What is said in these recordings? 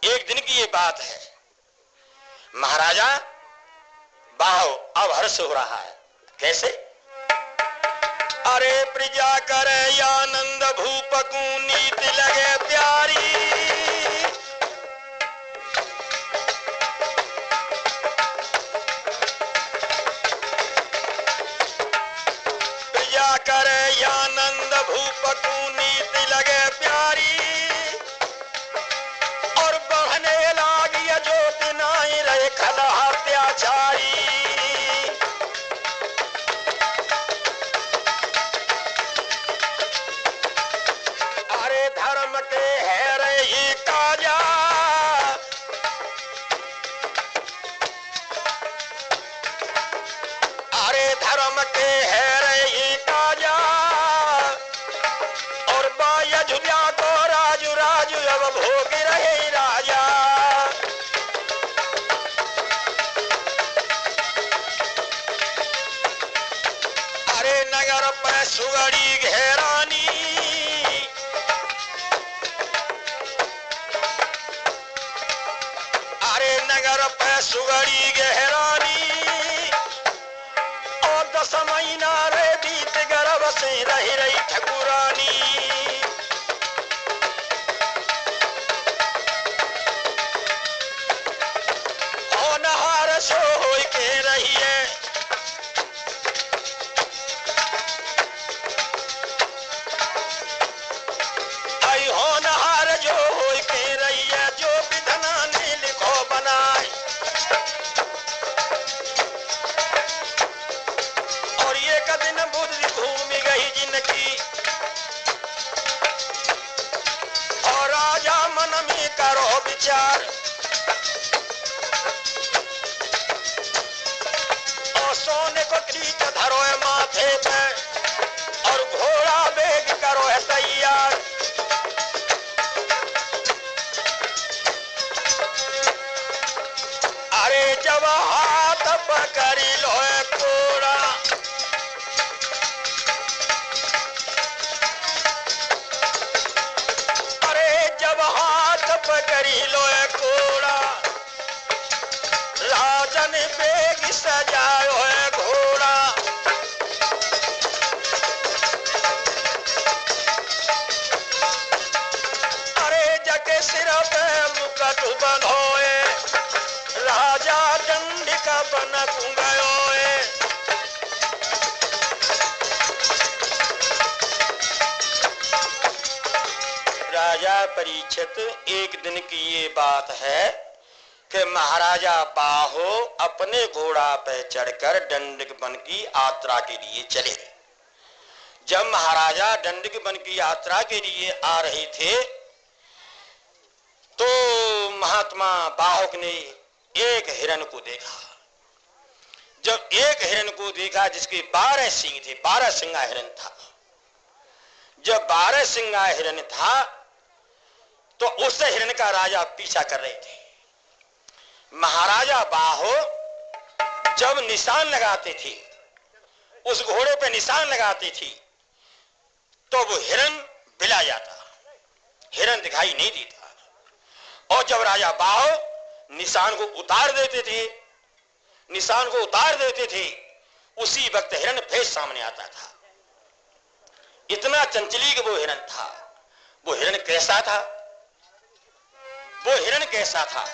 एक दिन की ये बात है। महाराजा बाहो अब हर्ष हो रहा है। कैसे? अरे प्रजा करे आनंद भूप को नीति लगे प्यारी, प्रजा करे आनंद भूप को नीति लगे प्यारी, और बढ़ने लागी ज्योति नाई रहे खला अत्याचारी। सुगड़ी घेरानी, अरे नगर पे सुगड़ी गहरानी, और 10 महीना रे बीत गर्भ से रही रही ठकुरानी। होनहार सो होई के रही है, होनहार जो हो के रही है, जो विधना ने लिखो बनाए। और ये कदिन बुद्धि घूम गई जिनकी, और राजा मन में करो विचार, और सोने को कीच धरो है माथे पे, और घोड़ा बेग करो है तैयार। अरे जब हाथ पकड़ी लो कोड़ा, अरे जब हाथ पकड़ी लो कोड़ा, राजन बेग सजायो है घोड़ा। अरे जके सिर पे मुकुट बंधोए, राजा दंडिका बन गयो है। राजा परीक्षित, एक दिन की ये बात है कि महाराजा बाहो अपने घोड़ा पे चढ़कर दंडिक वन की यात्रा के लिए चले। जब महाराजा दंडिक वन की यात्रा के लिए आ रहे थे तो महात्मा बाहुक ने एक हिरण को देखा। जब एक हिरण को देखा जिसके 12 सींग थे, 12 सिंगा हिरण था। जब 12 सिंगा हिरण था तो उस हिरण का राजा पीछा कर रहे थे। महाराजा बाहो जब निशान लगाते थे, उस घोड़े पे निशान लगाते थे, तो वो हिरण बिला जाता, हिरण दिखाई नहीं देता। और जब राजा बाहो निशान को उतार देते थे, निशान को उतार देते थे, उसी वक्त हिरण फिर सामने आता था। इतना चंचली वो हिरण था। वो हिरण कैसा था? वो हिरण कैसा था?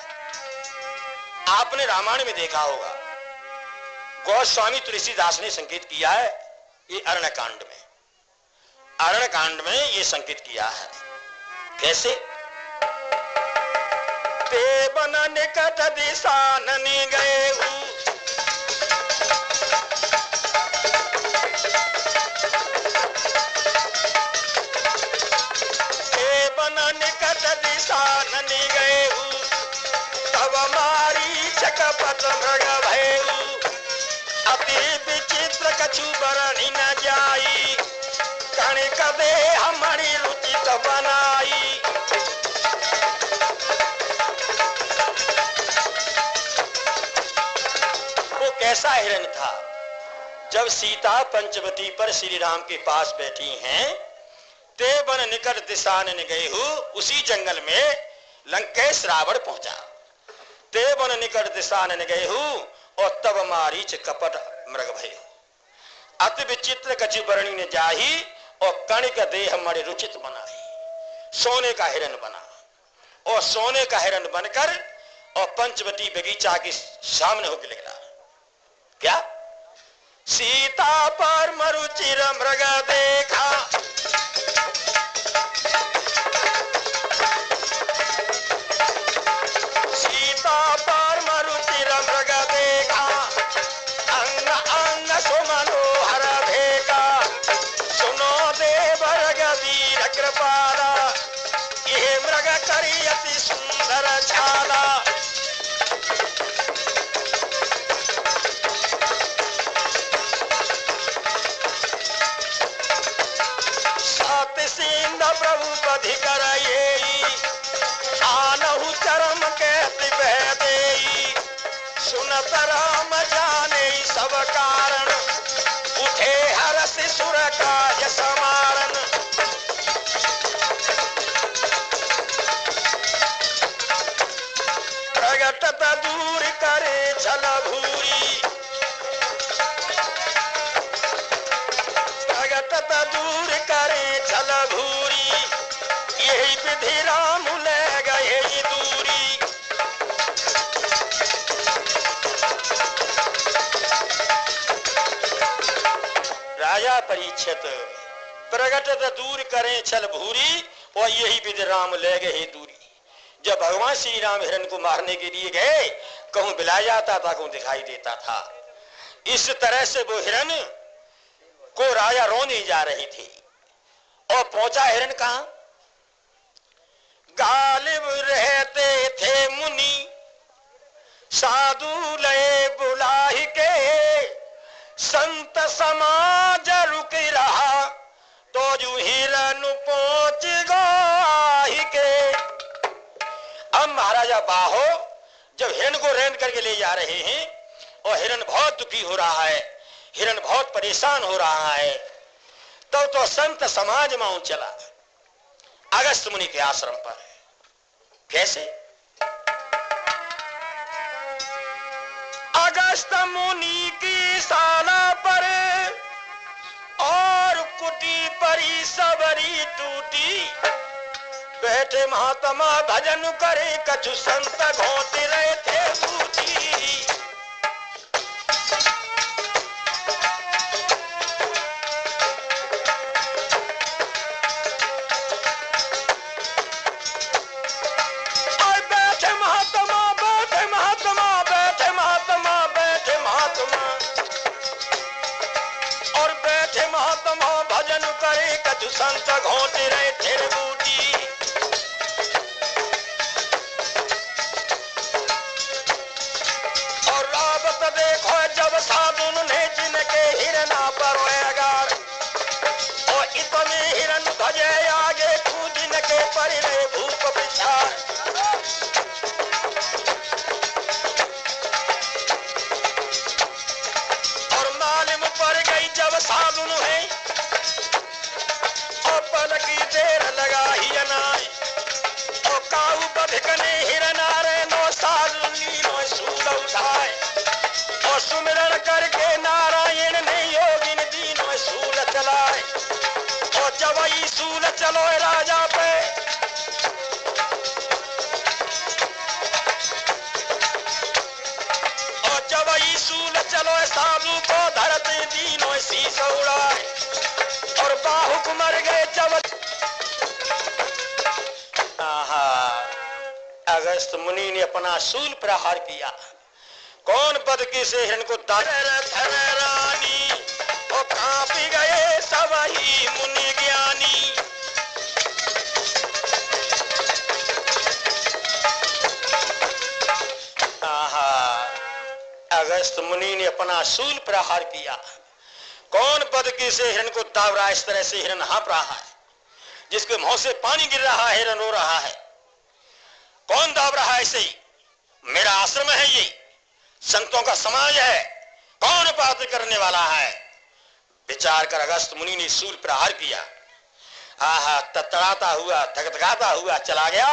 आपने रामायण में देखा होगा, गोस्वामी तुलसीदास ने संकेत किया है ये अरण्य कांड में। अरण्य कांड में ये संकेत किया है। कैसे? देवन निकट दिशाननि गएहु, देवन निकट दिशाननि गएहु, तब मारीचक पत मृग भयउ, अति विचित्र कछु बरनि न जाई, कणिक देह मणि रुचित बनाई। वो कैसा हिरण था? जब सीता पंचवटी पर श्री राम के पास बैठी हैं, ते वन निकट दिशाननि गएहु, उसी जंगल में लंकेश रावण पहुंचा। ते बन निकट दिशा न गए और तब मारीच कपट मृग भय। अति विचित्र कछु वर्णी ने जाही और कणिक देह मणि रुचित बनाई। सोने का हिरण बना और सोने का हिरण बनकर और पंचवटी बगीचा के सामने होकर निकला। क्या सीता पर मरुचिर मृग देखा, सीता पर मरुचिर मृग देखा, अंग अंग सुमनोहर भेका, सुनो देवर वीर कृपाला, ये मृग करी अति सुंदर छाला। सिंध प्रभु पधि करई, आनहु चरम कहति बह देई, सुनत राम जाने सब कारण, उठे हरस सुर काज समारन। प्रगटत दूर करे छल भूरी, प्रगटत दूर करे छल भूरी, यही विधि राम ले गए दूरी। राजा परीक्षित प्रगटत दूर करें छल भूरी और यही विधि राम ले गए दूरी। जब भगवान श्री राम हिरण को मारने के लिए गए, कहूं बिला जाता था, कहूं दिखाई देता था। इस तरह से वो हिरण को राजा रोने जा रही थी और पहुंचा हिरण कहां? गालिब रहते थे मुनि साधु लय बुलाहि के, संत समाज रुक रहा तो जू हिरण पहुंच गाहि के। अब महाराजा बाहो जब हिरण को रेंद करके ले जा रहे हैं और हिरण बहुत दुखी हो रहा है, हिरण बहुत परेशान हो रहा है, तब तो संत समाज मां चला अगस्त मुनि के आश्रम पर। कैसे? अगस्त मुनि की शाला पर और कुटी परी सबरी टूटी, बैठे महात्मा भजन करे कछु संत घोंटे रहे थे बूटी। भजन करे कछु संत घोंटे रहे थे बूटी। और रावत देखो जब साधुन ने जिनके हिरना पर गार, और इतने हिरन भजे आगे कूदिन के परि रहे भूप बिचार। और मालूम पड़ गई जब साधुन है की देर लगा ही अनाय, और काऊ बधकने हिरनारे नो साधु लीनो सूल उठाए, और सुमिरन करके नारायण ने योगिन दीनो सूल चलाए। और जब ई सूल चलो राजा पे, और जब ई सूल चलो साधु को धरते दीनो शीश उड़ाए, और बाहुक मर गए जब। अगस्त मुनि ने अपना शूल प्रहार किया। कौन बदकी से हिरण को रानी, और कांपी गए सवही मुनि ज्ञानी। अगस्त मुनि ने अपना शूल प्रहार किया। कौन बदकी से हिरण को दाव रहा? इस तरह से हिरण हाँप रहा है, जिसके मुंह से पानी गिर रहा है, हिरण रो रहा है। कौन दाब रहा है? ऐसे ही मेरा आश्रम है, ये संतों का समाज है, कौन बात करने वाला है? विचार कर अगस्त मुनि ने शूल प्रहार किया। आहा, तड़तड़ाता हुआ धगधगाता हुआ चला गया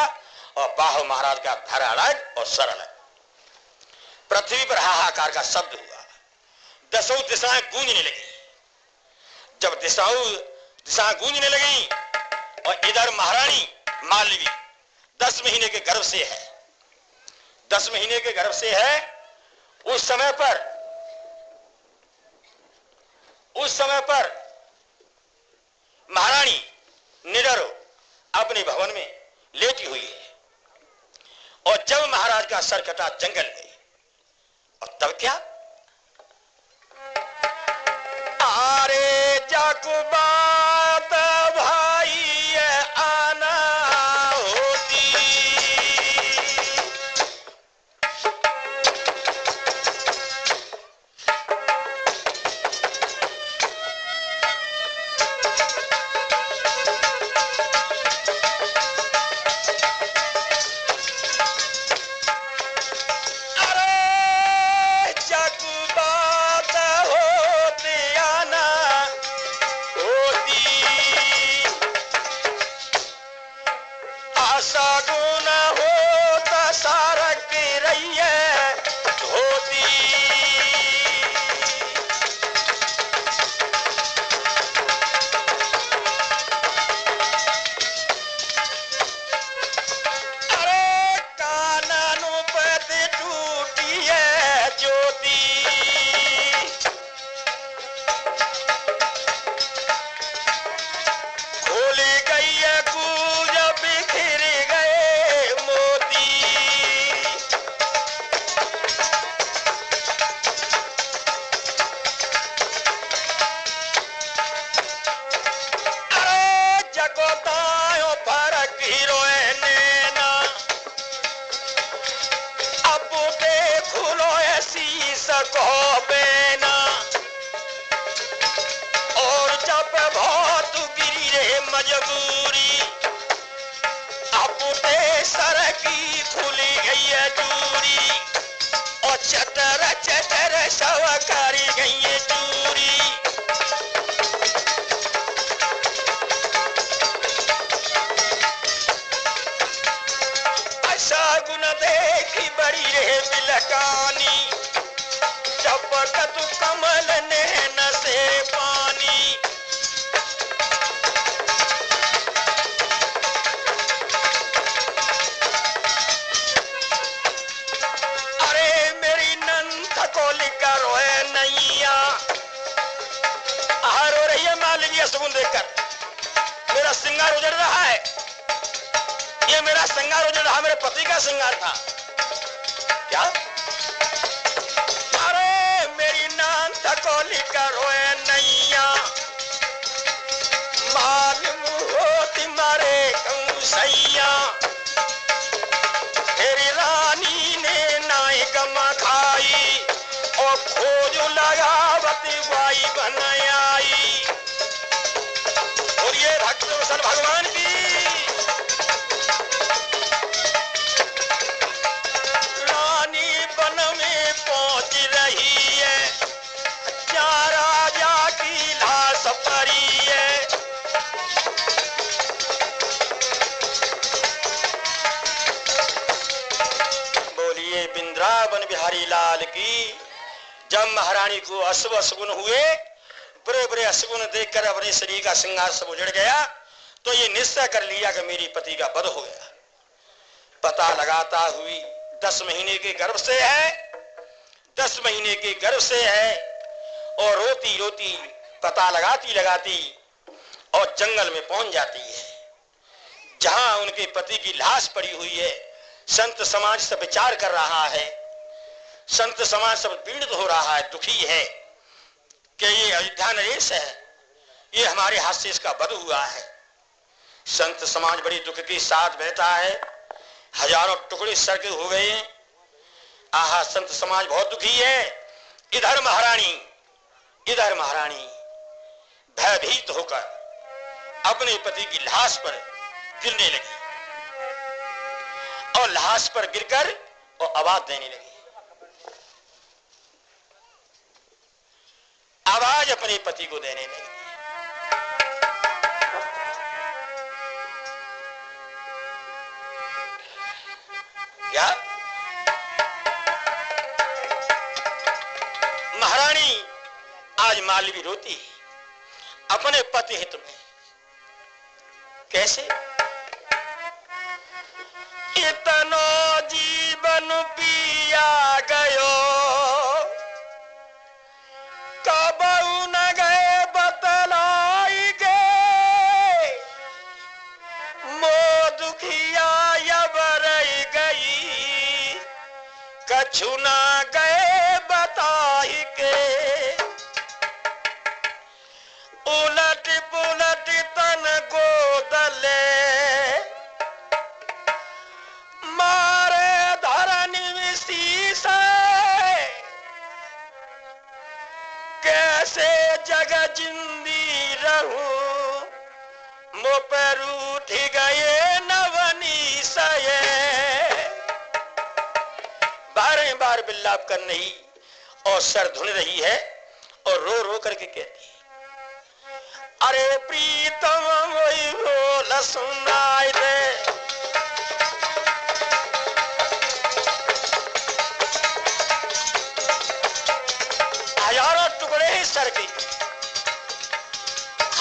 और बाहु महाराज का धड़ अलग और सर अलग। पृथ्वी पर हाहाकार का शब्द हुआ, दसों दिशाएं गूंजने लगी। जब दिशाएं गूंजने लगी और इधर महारानी मालवी 10 महीने के गर्भ से है, 10 महीने के गर्भ से है। उस समय पर महारानी निडर अपने भवन में लेटी हुई है। और जब महाराज का सर कटा जंगल में, और तब क्या, आरे जाकुबात भाई आना होती। अरे जाकुबात होती आना होती, आशा गुण होता सारक रही है होती। अरे कानानुपति टूटी है ज्योति, खोली गई है गूंज बिखर गए मोती। अरे जगोतायो फरक हीरोए नैना, अब देखो ऐसी सको बेना। और जब बहुत गिरी रे मजबूरी, अब सर की खुली गई है चूरी, और चटर चटर शव करी गई है चूरी। ऐसा गुण देखी बड़ी रे बिलकानी, टपकत कमल नैन से पानी। अरे मेरी नंद को लिखा रोए नैया, रो रही है मालवी सुगुन देखकर। मेरा श्रृंगार उजड़ रहा है, ये मेरा श्रृंगार उजड़ रहा, मेरे पति का श्रृंगार था क्या? अरे मेरी नंद को लिखा रोए नैया, मालूम होती मारे कंसैया। तेरी रानी ने नाई गमा खाई, और खोज लगावती बाई बन आई। और ये भक्त वत्सल भगवान की रानी वन में पहुंच रही है, क्या राजा की लाश पड़ी है। बोलिए वृंदावन बिहारी लाल की। जब महारानी को अशुभ अशुगुन हुए, बुरे बुरे अशुगुन देखकर अपने शरीर का श्रृंगार सब उजड़ गया, तो ये निश्चय कर लिया कि मेरी पति का वध हो गया। पता लगाता हुई 10 महीने के गर्भ से है, 10 महीने के गर्भ से है, और रोती रोती पता लगाती लगाती और जंगल में पहुंच जाती है, जहां उनके पति की लाश पड़ी हुई है। संत समाज सब विचार कर रहा है, संत समाज सब पीड़ित हो रहा है, दुखी है कि ये अयोध्या नरेश है, ये हमारे हाथ से इसका वध हुआ है। संत समाज बड़ी दुख के साथ बहता है, हजारों टुकड़े सड़के हो गए। आहा, संत समाज बहुत दुखी है। इधर महारानी भयभीत होकर अपने पति की लाश पर गिरने लगी, और लाश पर गिरकर और आवाज देने लगी। आवाज अपने पति को देने लगी। क्या महारानी आज मालवी रोती अपने पति हित में। कैसे? इतनो जीवन पिया गयो, कबहू न गए बतलाई गे, मो दुखिया यब रही गई, कछु न गए बताई के। उलट पुलट तन गोदले, मारे धरनी शीश, कैसे जग जिंदी रहूं, मुँह पर उठ गए नवनीश। बारह बार बिल्लाप कर रही और सर धुन रही है और रो रो करके कहती है, अरे प्रीतम वही बोल सुनाई दे, हजारों टुकड़े ही सर के,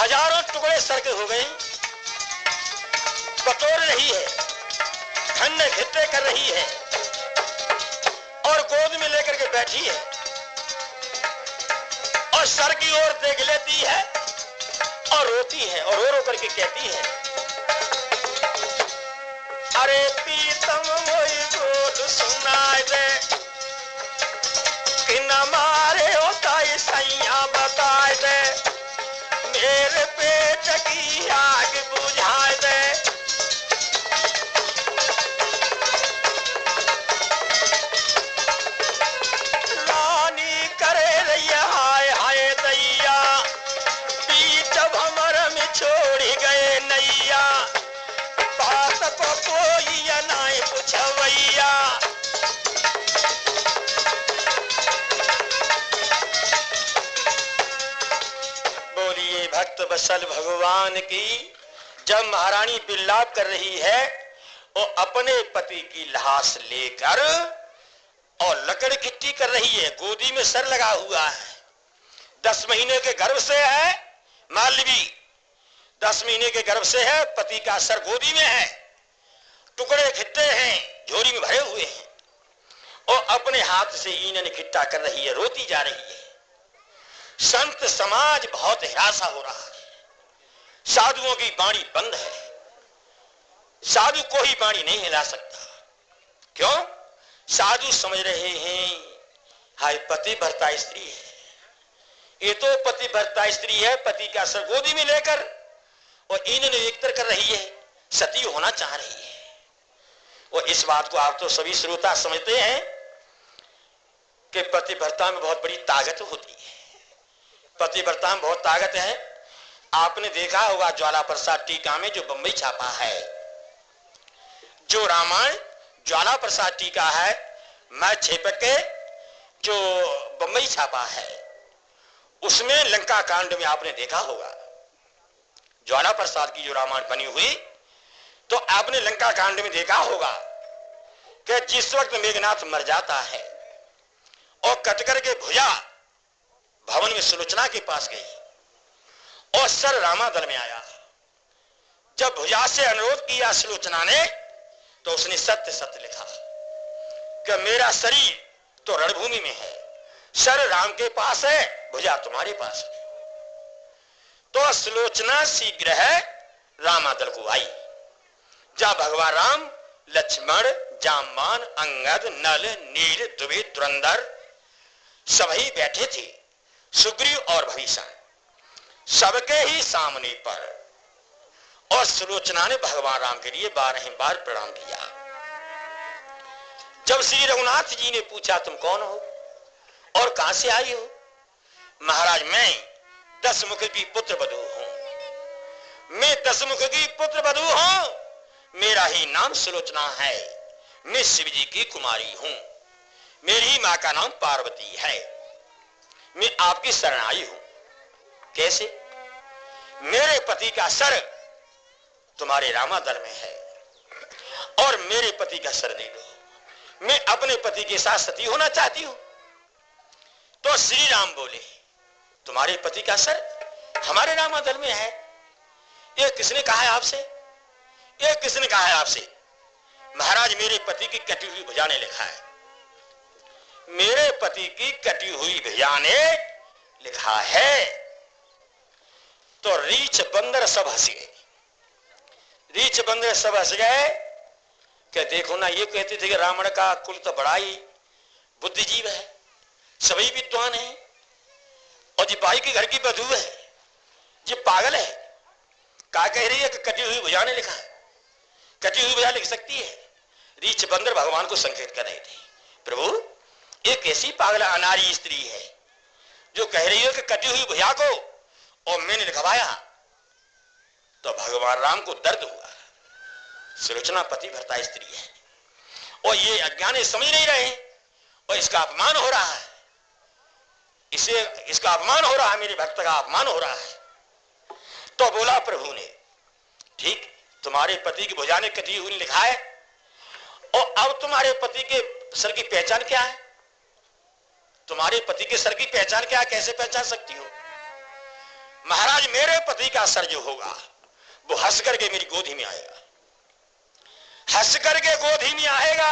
हजारों टुकड़े सर के हो गए, बटोर रही है, ठंडे घिट्टे कर रही है और गोद में लेकर के बैठी है और सर की ओर देख लेती है और रोती है और रो रो करके कहती है, अरे प्रीतम वही बोल सुनाई दे, कि न मारे होता है सैया बताए दे, मेरे पेट की आग बुझाए दे। रानी करे रही हाय हाय दैया, बीच भंवर में छोड़ी गए नैया, बात को कोई नहीं पूछवैया। बोलिए भक्त वत्सल भगवान की। जब महारानी बिल्लाप कर रही है वो अपने पति की लाश लेकर और लकड़ इकट्ठी कर रही है, गोदी में सर लगा हुआ है, 10 महीने के गर्भ से है मालवी, 10 महीने के गर्भ से है, पति का सर गोदी में है, टुकड़े खिट्टे हैं, झोरी में भरे हुए हैं और अपने हाथ से ईंधन इकट्ठा कर रही है, रोती जा रही है। संत समाज बहुत हिरासा हो रहा है, साधुओं की वाणी बंद है, साधु को ही वाणी नहीं हिला सकता। क्यों? साधु समझ रहे हैं हाय पति भरता स्त्री है, ये तो पति भरता स्त्री है, पति का सर गोदी में लेकर और ईंधन एकत्र कर रही है, सती होना चाह रही है। और इस बात को आप तो सभी श्रोता समझते हैं कि पतिव्रता में बहुत बड़ी ताकत होती है, पतिव्रता में बहुत ताकत है। आपने देखा होगा ज्वाला प्रसाद टीका में जो बंबई छापा है, जो रामायण ज्वाला प्रसाद टीका है, मैं छेपक के जो बंबई छापा है, उसमें लंका कांड में आपने देखा होगा ज्वाला प्रसाद की जो रामायण बनी हुई, तो आपने लंका कांड में देखा होगा कि जिस वक्त मेघनाथ मर जाता है और कटकर के भुजा भवन में सुलोचना के पास गई और सर रामादल में आया, जब भुजा से अनुरोध किया सुलोचना ने, तो उसने सत्य सत्य लिखा कि मेरा शरीर तो रणभूमि में है, सर राम के पास है, भुजा तुम्हारे पास है। तो सुलोचना शीघ्र है रामादल को आई, जब भगवान राम, लक्ष्मण, जामवान, अंगद, नल, नील, द्रुविद, धुरंधर सभी बैठे थे, सुग्रीव और भीषण सबके ही सामने पर, और सुलोचना ने भगवान राम के लिए 12 बार प्रणाम किया। जब श्री रघुनाथ जी ने पूछा तुम कौन हो और कहां से आई हो? महाराज मैं 10 मुख की पुत्र वधू हूं, मैं 10 मुख की पुत्र वधू हूं, मेरा ही नाम सुलोचना है, मैं शिव जी की कुमारी हूं, मेरी मां का नाम पार्वती है, मैं आपकी शरण आई हूं। कैसे? मेरे पति का सर तुम्हारे रामादल में है और मेरे पति का सर दे दो। मैं अपने पति के साथ सती होना चाहती हूं। तो श्री राम बोले, तुम्हारे पति का सर हमारे रामादल में है। ये किसने कहा है आपसे? ये किसने कहा है आपसे? महाराज, मेरे पति की कटी हुई भुजा ने लिखा है। मेरे पति की कटी हुई भुजा ने लिखा है। तो रीछ बंदर सब हंस गए। रीछ बंदर सब हंस गए कि देखो ना, ये कहते थे कि रावण का कुल तो बड़ा ही बुद्धिजीव है, सभी विद्वान है, और जी बाई के घर की बधू है, जी पागल है। क्या कह रही है कि कटी हुई भुजा ने लिखा है? कटी हुई भुजा लिख सकती है? रीछ बंदर भगवान को संकेत कर रहे थे, प्रभु एक ऐसी पागल अनारी स्त्री है जो कह रही है कि कटी हुई भुजा को और मैंने लिखवाया। तो भगवान राम को दर्द हुआ। सुलोचना पति भरता स्त्री है और ये अज्ञानी समझ नहीं रहे और इसका अपमान हो रहा है, इसका अपमान हो रहा है, मेरे भक्त का अपमान हो रहा है। तो बोला प्रभु ने, ठीक, तुम्हारे पति की भुजा ने कटी हुई लिखा है, और अब तुम्हारे पति के सर की पहचान क्या है? तुम्हारे पति के सर की पहचान क्या है? कैसे पहचान सकती हो? महाराज, मेरे पति का सर जो होगा वो हंस करके मेरी गोदी में आएगा, हंस करके गोदी में आएगा।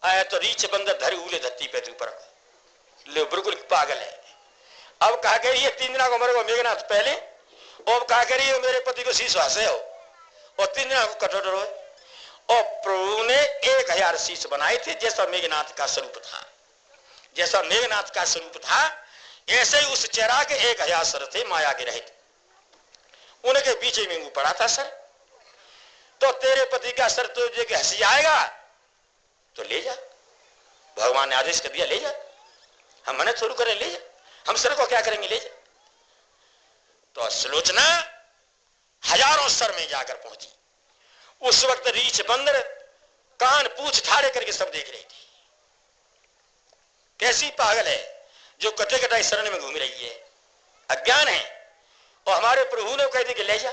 आया तो रीछ बंदर धरी उले धरती पे ऊपर, ले बिल्कुल पागल है। अब कहा कह रही है 3 दिन को मरे को मेघनाथ पहले, और कहा कह रही है मेरे पति को शीश हंसे हो, और 3 दिन को कठोर हो। और प्रभु ने 1000 शीश बनाए थे, जैसा मेघनाथ का स्वरूप था, जैसा मेघनाथ का स्वरूप था ऐसे ही उस चेहरा के 1000 सर थे, माया के रहित। उनके पीछे में पड़ा था सर। तो तेरे पति का सर तो जो हंसी आएगा तो ले जा, भगवान ने आदेश कर दिया, ले जा। हम मना थोड़ी करें, ले जा, हम सर को क्या करेंगे, ले जा। तो सुलोचना हजारों सर में जाकर पहुंची। उस वक्त रीछ बंदर कान पूछ ठाड़े करके सब देख रही थी। कैसी पागल है जो कटे कटाई शरण में घूम रही है, अज्ञान है। और हमारे प्रभु ने कह दी कि ले जा,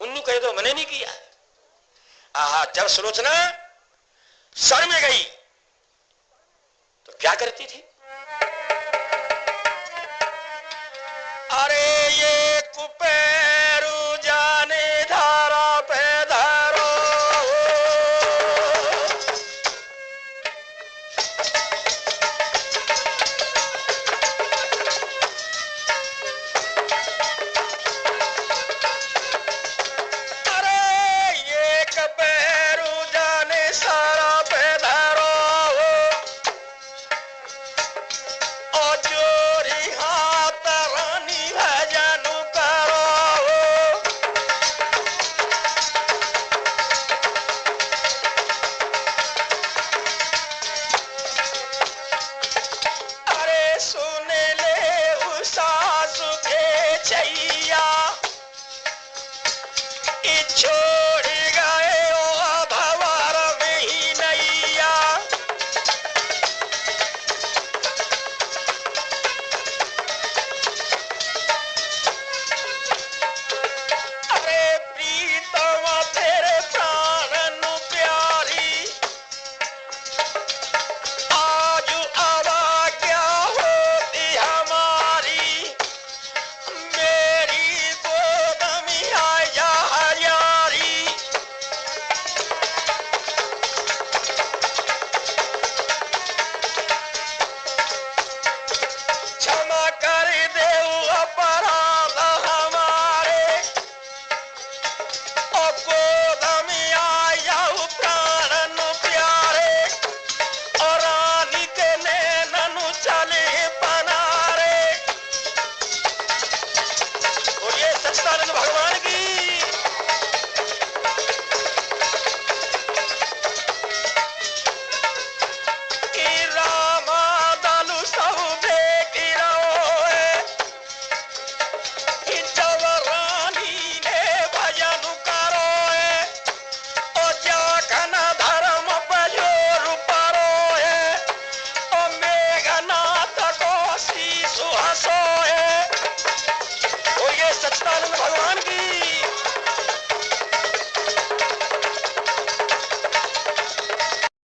उन्होंने कह दो, मैंने नहीं किया। आहा, जब सुलोचना शरण में गई तो क्या करती थी? अरे ये कुपे